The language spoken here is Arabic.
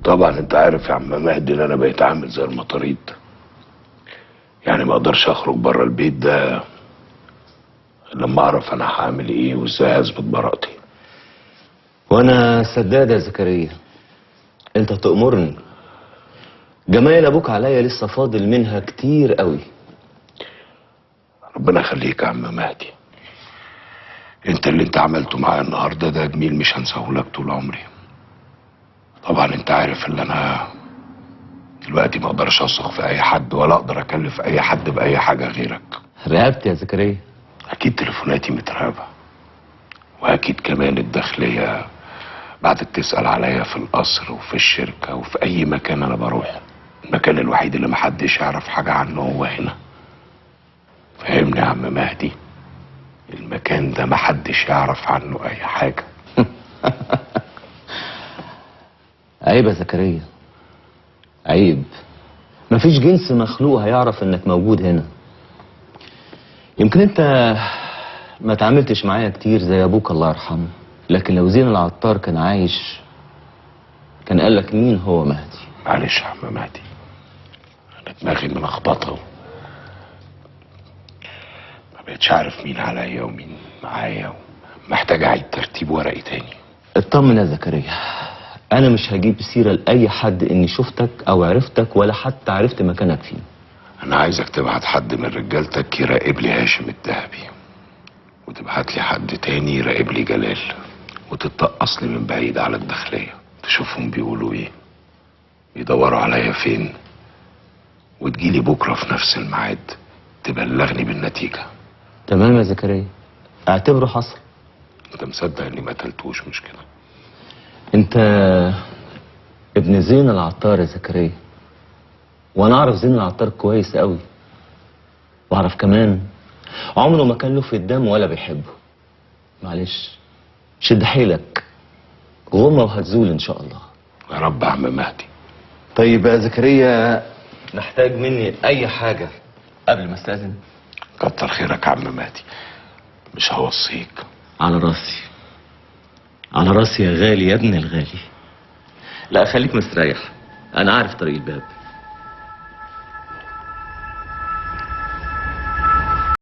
طبعا انت عارف يا عم مهدي ان انا بقيت عامل زي المطاريد. يعني ما اقدرش اخرج بره البيت ده لما اعرف انا هعمل ايه وازاي اثبت براءتي. وانا سداد يا زكريا، انت تأمرني. جمايل ابوك عليا لسه فاضل منها كتير قوي. ربنا يخليك يا عم مهدي. انت اللي انت عملته معايا النهارده ده جميل مش هنساهولك طول عمري. طبعا انت عارف ان انا دلوقتي ما اقدرش اثق في اي حد ولا اقدر اكلف اي حد باي حاجه غيرك. رقبت يا زكريا. اكيد تليفوناتي متراقبه، واكيد كمان الداخليه بعد تسال عليا في القصر وفي الشركه وفي اي مكان انا بروحه. المكان الوحيد اللي محدش يعرف حاجه عنه هو هنا. فاهمني يا عم مهدي؟ المكان ده محدش يعرف عنه اي حاجه. عيب يا زكريا، عيب. مفيش جنس مخلوق هيعرف انك موجود هنا. يمكن انت ما تعاملتش معايا كتير زي ابوك الله يرحمه، لكن لو زين العطار كان عايش كان قالك مين هو مهدي. معلش يا عم مهدي، انا دماغي ملخبطه، ما بقتش عارف مين عليا ومين معايا، محتاج اعيد ترتيب ورقي تاني. اطمن يا زكريا، انا مش هجيب سيره لاي حد اني شفتك او عرفتك ولا حتى عرفت مكانك فين. انا عايزك تبعت حد من رجالتك يراقب لي هاشم الذهبي، وتبعت لي حد تاني يراقب لي جلال، وتتقص لي من بعيد على الداخليه تشوفهم بيقولوا ايه، بيدوروا عليا فين، وتجيلي بكره في نفس الميعاد تبلغني بالنتيجه. تمام يا زكريا، اعتبره حصل. انت مصدق اني ما قتلتوش مش كده؟ انت ابن زين العطار يا زكريا، وانا اعرف زين العطار كويس قوي، واعرف كمان عمره ما كان له في الدم ولا بيحبه. معلش، شد حيلك، غمة وهتزول ان شاء الله. يا رب يا عم مهدي. طيب يا زكريا، محتاج مني اي حاجة قبل ما استاذن؟ كتر خيرك يا عم مهدي، مش هوصيك. على راسي، على راسي يا غالي يا ابن الغالي. لا خليك مستريح، انا عارف طريق الباب.